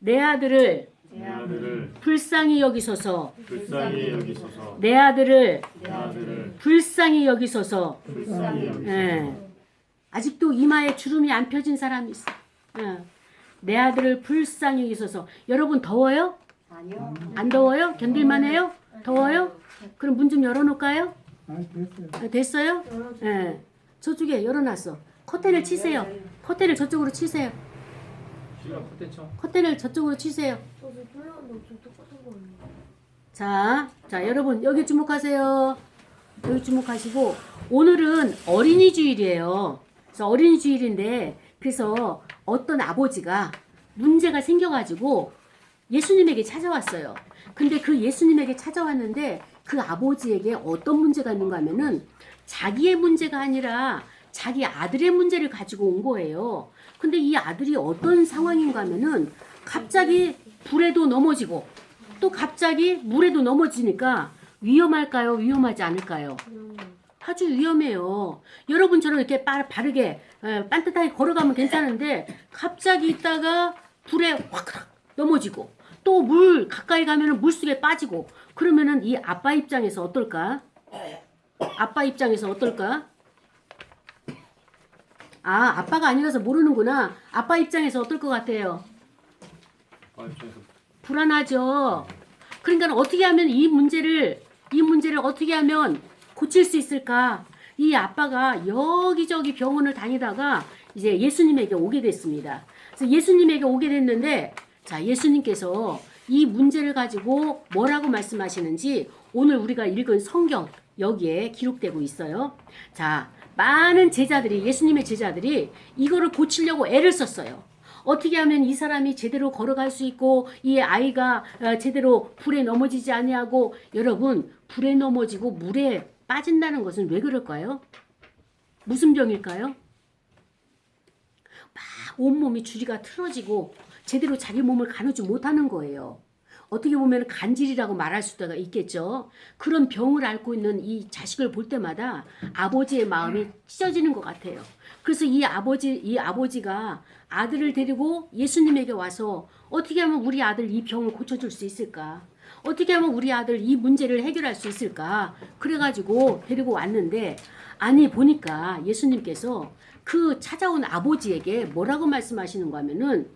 내 아들을 내 아들을 불쌍히 여기소서. 불쌍히 여기소서. 내 아들을 내 아들을 불쌍히 여기소서. 불쌍히 여기소서. 예. 아직도 이마에 주름이 안 펴진 사람이 있어. 예. 내 아들을 불쌍히 여기소서. 여러분 더워요? 아니요. 안 더워요? 견딜만해요? 더워요? 그럼 문 좀 열어놓을까요? 됐어요. 됐어요? 예. 저쪽에 열어놨어. 커튼을 치세요. 커튼을 저쪽으로 치세요. 시간 커튼 쳐. 커튼을 저쪽으로 치세요. 저도 불렀는데 저 똑같은 거 아니에요? 자, 여러분 여기 주목하세요. 여기 주목하시고 오늘은 어린이 주일이에요. 그래서 어린이 주일인데 그래서 어떤 아버지가 문제가 생겨가지고 예수님에게 찾아왔어요. 근데 그 예수님에게 찾아왔는데 그 아버지에게 어떤 문제가 있는가 하면은 자기의 문제가 아니라 자기 아들의 문제를 가지고 온 거예요. 근데 이 아들이 어떤 상황인가 하면은 갑자기 불에도 넘어지고 또 갑자기 물에도 넘어지니까 위험할까요? 위험하지 않을까요? 아주 위험해요. 여러분처럼 이렇게 바르게 반듯하게 걸어가면 괜찮은데 갑자기 있다가 불에 확 넘어지고 또 물 가까이 가면은 물속에 빠지고 그러면은 이 아빠 입장에서 어떨까? 아빠 입장에서 어떨까? 아, 아빠가 아니라서 모르는구나. 아빠 입장에서 어떨 것 같아요? 불안하죠. 그러니까 어떻게 하면 이 문제를 어떻게 하면 고칠 수 있을까? 이 아빠가 여기저기 병원을 다니다가 이제 예수님에게 오게 됐습니다. 그래서 예수님에게 오게 됐는데 자, 예수님께서 이 문제를 가지고 뭐라고 말씀하시는지 오늘 우리가 읽은 성경 여기에 기록되고 있어요. 자, 많은 제자들이 예수님의 제자들이 이거를 고치려고 애를 썼어요. 어떻게 하면 이 사람이 제대로 걸어갈 수 있고 이 아이가 제대로 불에 넘어지지 아니하고 여러분 불에 넘어지고 물에 빠진다는 것은 왜 그럴까요? 무슨 병일까요? 막 온몸이 주리가 틀어지고 제대로 자기 몸을 가누지 못하는 거예요. 어떻게 보면 간질이라고 말할 수가 있겠죠. 그런 병을 앓고 있는 이 자식을 볼 때마다 아버지의 마음이 찢어지는 것 같아요. 그래서 이 아버지가 아들을 데리고 예수님에게 와서 어떻게 하면 우리 아들 이 병을 고쳐줄 수 있을까? 어떻게 하면 우리 아들 이 문제를 해결할 수 있을까? 그래가지고 데리고 왔는데 아니 보니까 예수님께서 그 찾아온 아버지에게 뭐라고 말씀하시는가 하면은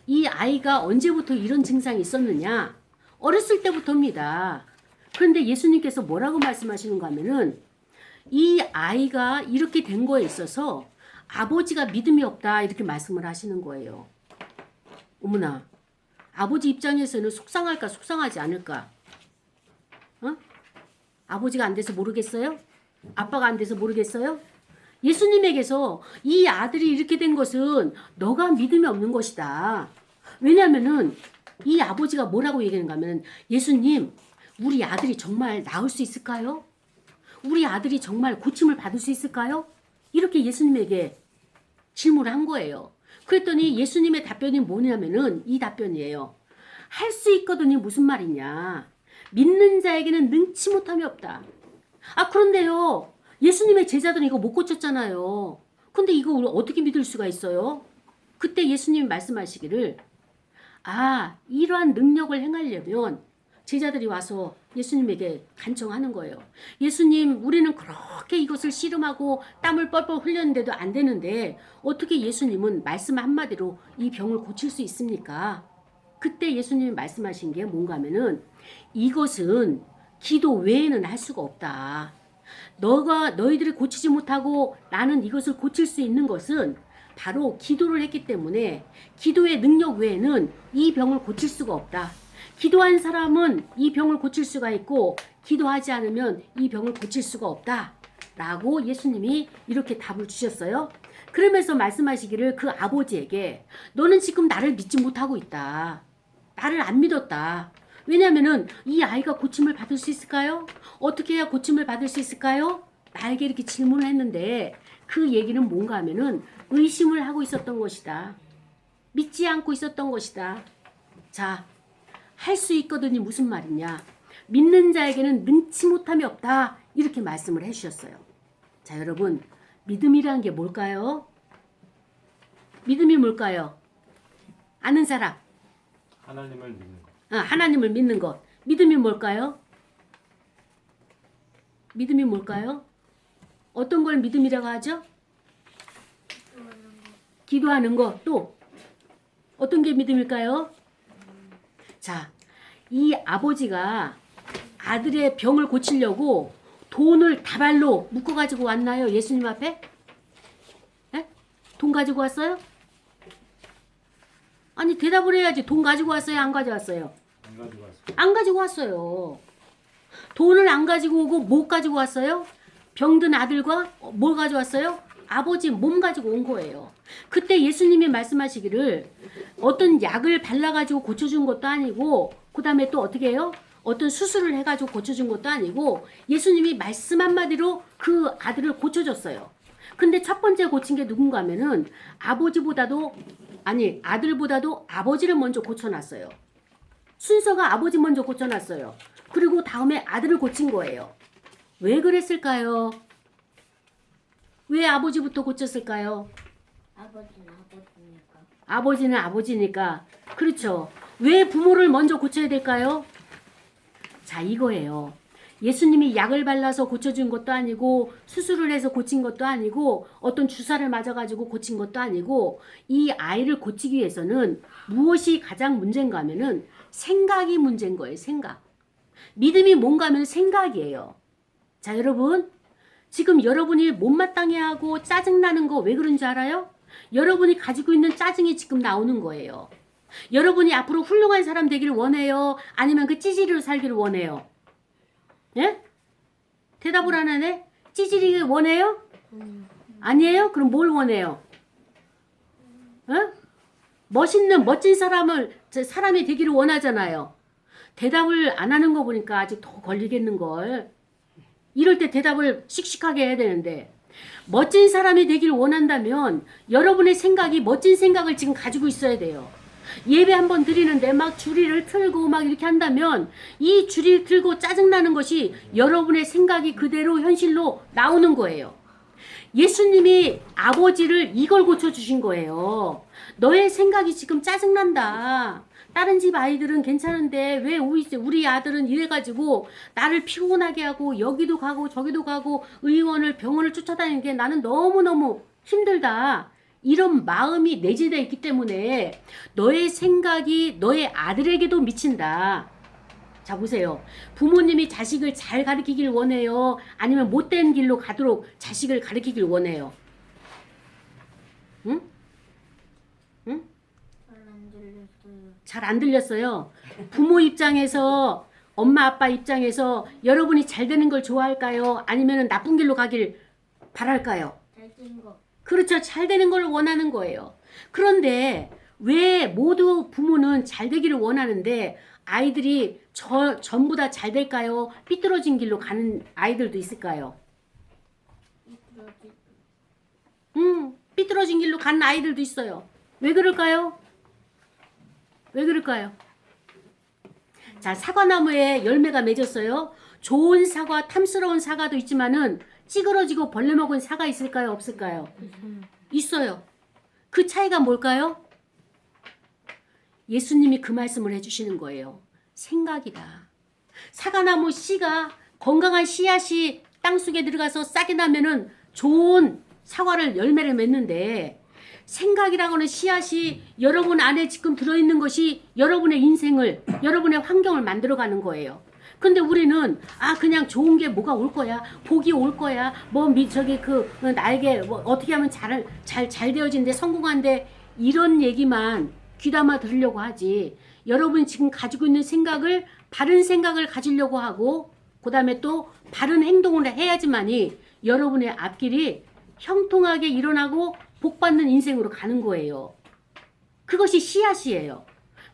이 아이가 언제부터 이런 증상이 있었느냐? 어렸을 때부터입니다. 그런데 예수님께서 뭐라고 말씀하시는가 하면은 이 아이가 이렇게 된 거에 있어서 아버지가 믿음이 없다 이렇게 말씀을 하시는 거예요. 어머나, 아버지 입장에서는 속상할까 속상하지 않을까? 어? 아버지가 안 돼서 모르겠어요? 아빠가 안 돼서 모르겠어요? 예수님에게서 이 아들이 이렇게 된 것은 너가 믿음이 없는 것이다. 왜냐면은 이 아버지가 뭐라고 얘기하는가 하면 예수님, 우리 아들이 정말 나을 수 있을까요? 우리 아들이 정말 고침을 받을 수 있을까요? 이렇게 예수님에게 질문을 한 거예요. 그랬더니 예수님의 답변이 뭐냐면은 이 답변이에요. 할 수 있거든이 무슨 말이냐. 믿는 자에게는 능치 못함이 없다. 아, 그런데요. 예수님의 제자들은 이거 못 고쳤잖아요. 근데 이거 우리 어떻게 믿을 수가 있어요? 그때 예수님이 말씀하시기를 이러한 능력을 행하려면 제자들이 와서 예수님에게 간청하는 거예요. 예수님, 우리는 그렇게 이것을 씨름하고 땀을 뻘뻘 흘렸는데도 안 되는데 어떻게 예수님은 말씀 한마디로 이 병을 고칠 수 있습니까? 그때 예수님이 말씀하신 게 뭔가 하면은 이것은 기도 외에는 할 수가 없다. 너희들이 고치지 못하고 나는 이것을 고칠 수 있는 것은 바로 기도를 했기 때문에 기도의 능력 외에는 이 병을 고칠 수가 없다. 기도한 사람은 이 병을 고칠 수가 있고 기도하지 않으면 이 병을 고칠 수가 없다. 라고 예수님이 이렇게 답을 주셨어요. 그러면서 말씀하시기를 그 아버지에게 너는 지금 나를 믿지 못하고 있다. 나를 안 믿었다. 왜냐면은 이 아이가 고침을 받을 수 있을까요? 어떻게 해야 고침을 받을 수 있을까요? 나에게 이렇게 질문을 했는데 그 얘기는 뭔가 하면은 의심을 하고 있었던 것이다. 믿지 않고 있었던 것이다. 자, 할 수 있거든이 무슨 말이냐. 믿는 자에게는 능치 못함이 없다. 이렇게 말씀을 해주셨어요. 자, 여러분, 믿음이라는 게 뭘까요? 믿음이 뭘까요? 아는 사람. 하나님을 믿는 것. 하나님을 믿는 것. 믿음이 뭘까요? 믿음이 뭘까요? 어떤 걸 믿음이라고 하죠? 기도하는 거. 또 어떤 게 믿음일까요? 자, 이 아버지가 아들의 병을 고치려고 돈을 다발로 묶어가지고 왔나요? 예수님 앞에? 예? 돈 가지고 왔어요? 아니 대답을 해야지. 돈 가지고 왔어요? 안 가져왔어요? 안 가지고 왔어요. 안 가지고 왔어요. 돈을 안 가지고 오고 뭐 가지고 왔어요? 병든 아들과 뭘 가져왔어요? 아버지 몸 가지고 온 거예요. 그때 예수님이 말씀하시기를 어떤 약을 발라가지고 고쳐준 것도 아니고 그 다음에 또 어떻게 해요? 어떤 수술을 해가지고 고쳐준 것도 아니고 예수님이 말씀 한마디로 그 아들을 고쳐줬어요. 근데 첫 번째 고친 게 누군가 하면은 아들보다도 아버지를 먼저 고쳐놨어요. 순서가 아버지 먼저 고쳐놨어요. 그리고 다음에 아들을 고친 거예요. 왜 그랬을까요? 왜 아버지부터 고쳤을까요? 아버지는 아버지니까. 그렇죠. 왜 부모를 먼저 고쳐야 될까요? 자, 이거예요. 예수님이 약을 발라서 고쳐준 것도 아니고 수술을 해서 고친 것도 아니고 어떤 주사를 맞아가지고 고친 것도 아니고 이 아이를 고치기 위해서는 무엇이 가장 문제인가 하면은 생각이 문제인 거예요. 생각. 믿음이 뭔가 하면 생각이에요. 자, 여러분. 지금 여러분이 못마땅해 하고 짜증나는 거 왜 그런지 알아요? 여러분이 가지고 있는 짜증이 지금 나오는 거예요. 여러분이 앞으로 훌륭한 사람 되기를 원해요? 아니면 그 찌질이로 살기를 원해요? 예? 대답을 안 하네? 찌질이를 원해요? 아니에요? 그럼 뭘 원해요? 멋있는 멋진 사람이 되기를 원하잖아요. 대답을 안 하는 거 보니까 아직 더 걸리겠는걸. 이럴 때 대답을 씩씩하게 해야 되는데 멋진 사람이 되기를 원한다면 여러분의 생각이 멋진 생각을 지금 가지고 있어야 돼요. 예배 한번 드리는데 막 주리를 틀고 막 이렇게 한다면 이 주리를 틀고 짜증나는 것이 여러분의 생각이 그대로 현실로 나오는 거예요. 예수님이 아버지를 이걸 고쳐주신 거예요. 너의 생각이 지금 짜증난다. 다른 집 아이들은 괜찮은데 왜 우리 아들은 이래가지고 나를 피곤하게 하고 여기도 가고 저기도 가고 병원을 쫓아다니는 게 나는 너무너무 힘들다. 이런 마음이 내재되어 있기 때문에 너의 생각이 너의 아들에게도 미친다. 자, 보세요. 부모님이 자식을 잘 가르치길 원해요? 아니면 못된 길로 가도록 자식을 가르치길 원해요? 응? 응? 잘 안 들렸어요. 부모 입장에서, 엄마 아빠 입장에서 여러분이 잘 되는 걸 좋아할까요? 아니면 나쁜 길로 가길 바랄까요? 잘 되는 거. 그렇죠. 잘 되는 걸 원하는 거예요. 그런데 왜 모두 부모는 잘 되기를 원하는데 아이들이 전부 다 잘 될까요? 삐뚤어진 길로 가는 아이들도 있을까요? 삐뚤어진 길로 가는 아이들도 있어요. 왜 그럴까요? 왜 그럴까요? 자, 사과나무에 열매가 맺었어요. 좋은 사과, 탐스러운 사과도 있지만은 찌그러지고 벌레 먹은 사과 있을까요? 없을까요? 있어요. 그 차이가 뭘까요? 예수님이 그 말씀을 해주시는 거예요. 생각이다. 사과나무 씨가 건강한 씨앗이 땅속에 들어가서 싹이 나면은 좋은 사과를 열매를 맺는데 생각이라고 하는 씨앗이 여러분 안에 지금 들어있는 것이 여러분의 인생을, 여러분의 환경을 만들어가는 거예요. 근데 우리는 그냥 좋은 게 뭐가 올 거야, 복이 올 거야, 나에게 어떻게 하면 잘 되어진대, 성공한대, 이런 얘기만 귀담아 들으려고 하지. 여러분이 지금 가지고 있는 생각을, 바른 생각을 가지려고 하고 그 다음에 또 바른 행동을 해야지만이 여러분의 앞길이 형통하게 일어나고 복받는 인생으로 가는 거예요. 그것이 씨앗이에요.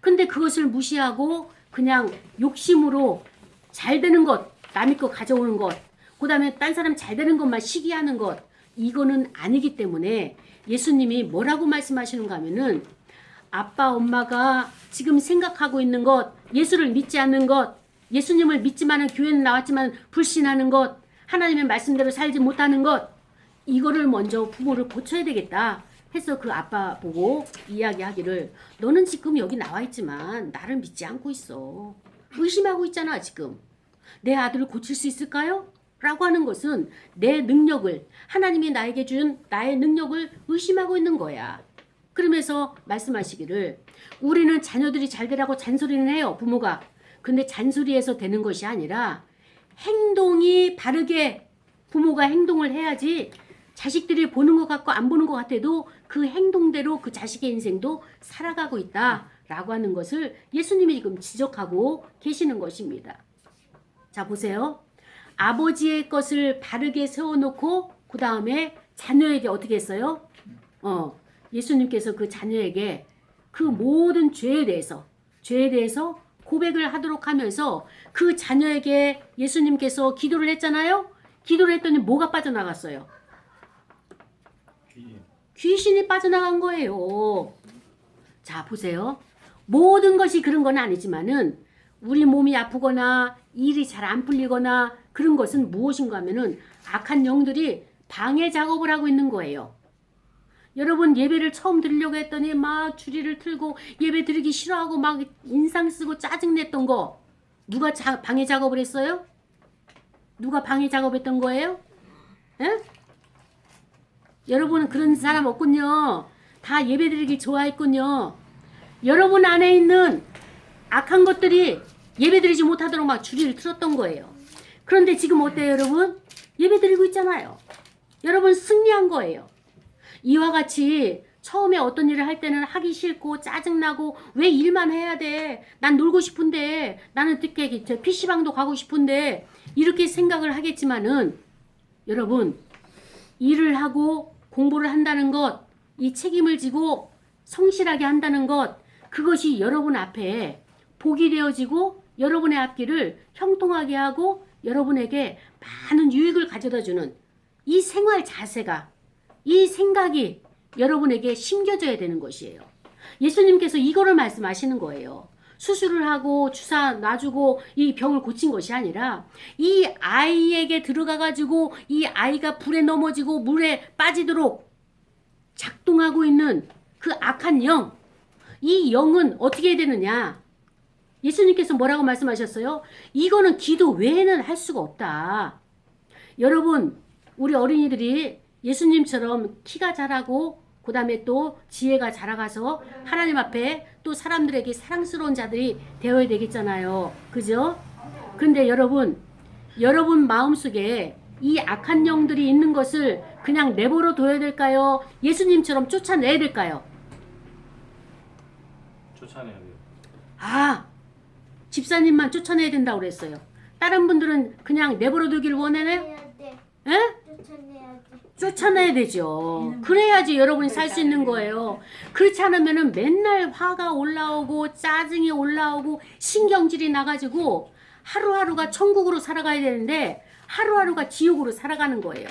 근데 그것을 무시하고 그냥 욕심으로 잘 되는 것, 남의 거 가져오는 것, 그 다음에 딴 사람 잘 되는 것만 시기하는 것, 이거는 아니기 때문에 예수님이 뭐라고 말씀하시는가 하면은 아빠 엄마가 지금 생각하고 있는 것, 예수를 믿지 않는 것, 예수님을 믿지만은 교회는 나왔지만 불신하는 것, 하나님의 말씀대로 살지 못하는 것, 이거를 먼저 부모를 고쳐야 되겠다. 해서 그 아빠 보고 이야기하기를 너는 지금 여기 나와 있지만 나를 믿지 않고 있어. 의심하고 있잖아 지금. 내 아들을 고칠 수 있을까요? 라고 하는 것은 내 능력을 하나님이 나에게 준 나의 능력을 의심하고 있는 거야. 그러면서 말씀하시기를 우리는 자녀들이 잘 되라고 잔소리는 해요 부모가. 근데 잔소리해서 되는 것이 아니라 행동이 바르게 부모가 행동을 해야지 자식들이 보는 것 같고 안 보는 것 같아도 그 행동대로 그 자식의 인생도 살아가고 있다라고 하는 것을 예수님이 지금 지적하고 계시는 것입니다. 자 보세요. 아버지의 것을 바르게 세워놓고 그 다음에 자녀에게 어떻게 했어요? 예수님께서 그 자녀에게 그 모든 죄에 대해서 고백을 하도록 하면서 그 자녀에게 예수님께서 기도를 했잖아요. 기도를 했더니 뭐가 빠져나갔어요? 귀신이 빠져나간 거예요. 자 보세요. 모든 것이 그런 건 아니지만은 우리 몸이 아프거나 일이 잘 안 풀리거나 그런 것은 무엇인가 하면은 악한 영들이 방해 작업을 하고 있는 거예요. 여러분 예배를 처음 드리려고 했더니 막 주리를 틀고 예배 드리기 싫어하고 막 인상 쓰고 짜증냈던 거 누가 방해 작업을 했어요? 누가 방해 작업했던 거예요? 에? 여러분은 그런 사람 없군요. 다 예배 드리기 좋아했군요. 여러분 안에 있는 악한 것들이 예배 드리지 못하도록 막 주리를 틀었던 거예요. 그런데 지금 어때요 여러분? 예배 드리고 있잖아요. 여러분 승리한 거예요. 이와 같이 처음에 어떤 일을 할 때는 하기 싫고 짜증나고 왜 일만 해야 돼? 난 놀고 싶은데 나는 특히 PC방도 가고 싶은데 이렇게 생각을 하겠지만은 여러분 일을 하고 공부를 한다는 것, 이 책임을 지고 성실하게 한다는 것 그것이 여러분 앞에 복이 되어지고 여러분의 앞길을 형통하게 하고 여러분에게 많은 유익을 가져다주는 이 생활 자세가 이 생각이 여러분에게 심겨져야 되는 것이에요. 예수님께서 이거를 말씀하시는 거예요. 수술을 하고 주사 놔주고 이 병을 고친 것이 아니라 이 아이에게 들어가가지고 이 아이가 불에 넘어지고 물에 빠지도록 작동하고 있는 그 악한 영, 이 영은 어떻게 해야 되느냐? 예수님께서 뭐라고 말씀하셨어요? 이거는 기도 외에는 할 수가 없다. 여러분, 우리 어린이들이 예수님처럼 키가 자라고 그 다음에 또 지혜가 자라가서 하나님 앞에 또 사람들에게 사랑스러운 자들이 되어야 되겠잖아요. 그죠? 근데 여러분 마음속에 이 악한 영들이 있는 것을 그냥 내버려 둬야 될까요? 예수님처럼 쫓아내야 될까요? 쫓아내야 돼요. 아, 집사님만 쫓아내야 된다고 그랬어요. 다른 분들은 그냥 내버려 두길 원하나요? 해야 돼. 에? 쫓아내야 돼. 쫓아내야 되죠. 그래야지 여러분이 살 수 있는 거예요. 그렇지 않으면은 맨날 화가 올라오고 짜증이 올라오고 신경질이 나가지고 하루하루가 천국으로 살아가야 되는데 하루하루가 지옥으로 살아가는 거예요.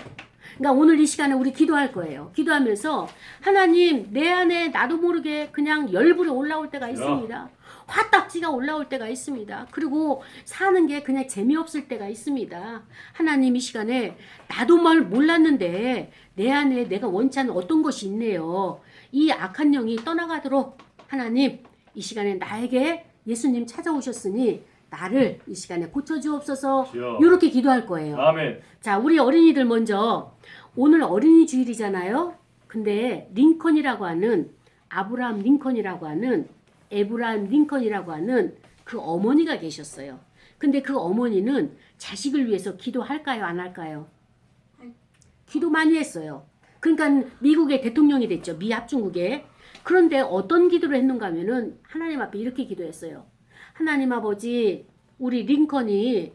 그러니까 오늘 이 시간에 우리 기도할 거예요. 기도하면서 하나님 내 안에 나도 모르게 그냥 열불이 올라올 때가 있습니다. 화딱지가 올라올 때가 있습니다. 그리고 사는 게 그냥 재미없을 때가 있습니다. 하나님 이 시간에 나도 말 몰랐는데 내 안에 내가 원치 않는 어떤 것이 있네요. 이 악한 영이 떠나가도록 하나님 이 시간에 나에게 예수님 찾아오셨으니 나를 이 시간에 고쳐주옵소서. 주여. 이렇게 기도할 거예요. 아멘. 자, 우리 어린이들 먼저 오늘 어린이 주일이잖아요. 근데 링컨이라고 하는 아브라함 링컨이라고 하는 에브라임 링컨이라고 하는 그 어머니가 계셨어요. 근데 그 어머니는 자식을 위해서 기도할까요? 안 할까요? 기도 많이 했어요. 그러니까 미국의 대통령이 됐죠. 미 합중국에. 그런데 어떤 기도를 했는가 하면은 하나님 앞에 이렇게 기도했어요. 하나님 아버지, 우리 링컨이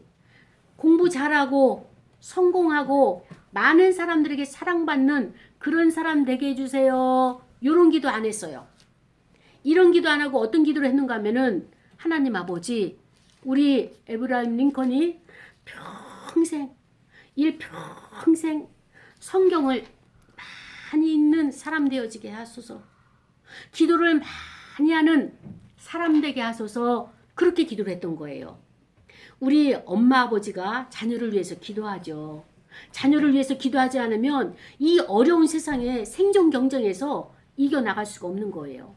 공부 잘하고 성공하고 많은 사람들에게 사랑받는 그런 사람 되게 해주세요. 이런 기도 안 했어요. 이런 기도 안 하고 어떤 기도를 했는가 하면은 하나님 아버지 우리 에브라임 링컨이 일평생 성경을 많이 읽는 사람 되어지게 하소서. 기도를 많이 하는 사람 되게 하소서. 그렇게 기도를 했던 거예요. 우리 엄마 아버지가 자녀를 위해서 기도하죠. 자녀를 위해서 기도하지 않으면 이 어려운 세상에 생존 경쟁에서 이겨나갈 수가 없는 거예요.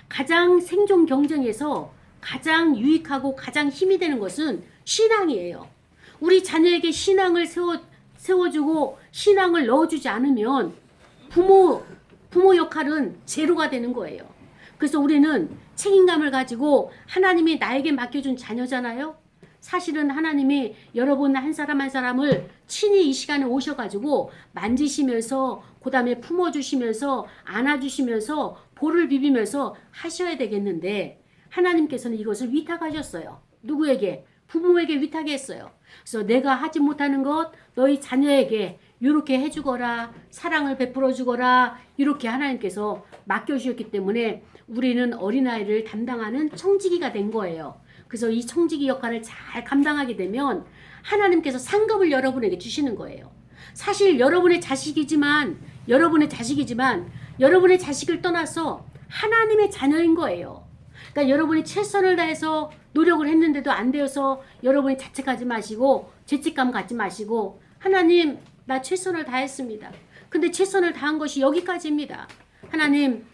가장 생존 경쟁에서 가장 유익하고 가장 힘이 되는 것은 신앙이에요. 우리 자녀에게 신앙을 세워주고 신앙을 넣어주지 않으면 부모 역할은 제로가 되는 거예요. 그래서 우리는 책임감을 가지고 하나님이 나에게 맡겨준 자녀잖아요. 사실은 하나님이 여러분 한 사람 한 사람을 친히 이 시간에 오셔가지고 만지시면서 그 다음에 품어주시면서 안아주시면서 볼을 비비면서 하셔야 되겠는데 하나님께서는 이것을 위탁하셨어요. 누구에게? 부모에게 위탁했어요. 그래서 내가 하지 못하는 것 너희 자녀에게 이렇게 해주거라, 사랑을 베풀어 주거라, 이렇게 하나님께서 맡겨주셨기 때문에 우리는 어린아이를 담당하는 청지기가 된 거예요. 그래서 이 청지기 역할을 잘 감당하게 되면 하나님께서 상급을 여러분에게 주시는 거예요. 사실 여러분의 자식이지만 여러분의 자식을 떠나서 하나님의 자녀인 거예요. 그러니까 여러분이 최선을 다해서 노력을 했는데도 안 되어서 여러분이 자책하지 마시고 죄책감 갖지 마시고 하나님 나 최선을 다했습니다. 근데 최선을 다한 것이 여기까지입니다. 하나님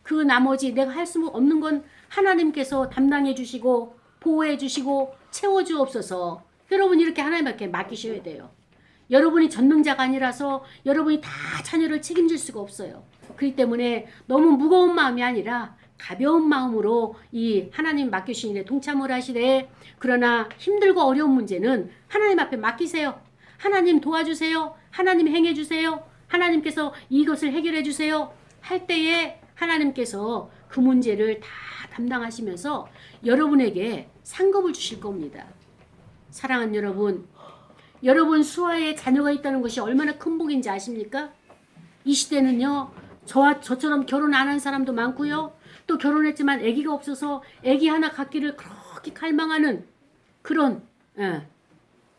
그 나머지 내가 할 수 없는 건 하나님께서 담당해 주시고 보호해 주시고 채워 주옵소서. 여러분 이렇게 하나님께 맡기셔야 돼요. 여러분이 전능자가 아니라서 여러분이 다 자녀를 책임질 수가 없어요. 그렇기 때문에 너무 무거운 마음이 아니라 가벼운 마음으로 이 하나님 맡기신 일에 동참을 하시되 그러나 힘들고 어려운 문제는 하나님 앞에 맡기세요. 하나님 도와주세요. 하나님 행해주세요. 하나님께서 이것을 해결해 주세요. 할 때에 하나님께서 그 문제를 다 담당하시면서 여러분에게 상급을 주실 겁니다. 사랑하는 여러분 수아에 자녀가 있다는 것이 얼마나 큰 복인지 아십니까? 이 시대는요. 저처럼 결혼 안 한 사람도 많고요. 또 결혼했지만 아기가 없어서 아기 하나 갖기를 그렇게 갈망하는 그런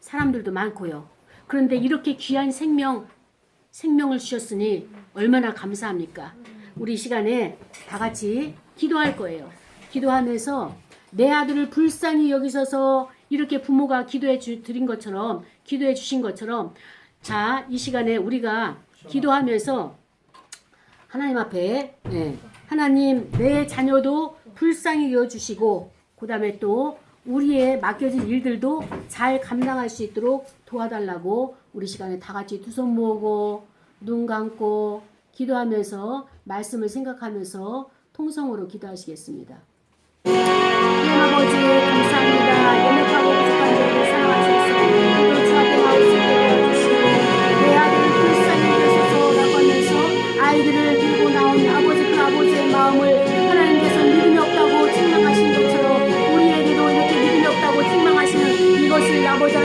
사람들도 많고요. 그런데 이렇게 귀한 생명을 주셨으니 얼마나 감사합니까? 우리 이 시간에 다 같이 기도할 거예요. 기도하면서 내 아들을 불쌍히 여기셔서 이렇게 부모가 기도해 주신 것처럼 자, 이 시간에 우리가 기도하면서 하나님 앞에 하나님 내 자녀도 불쌍히 여주시고 그 다음에 또 우리의 맡겨진 일들도 잘 감당할 수 있도록 도와달라고 우리 시간에 다 같이 두 손 모으고 눈 감고 기도하면서 말씀을 생각하면서 통성으로 기도하시겠습니다.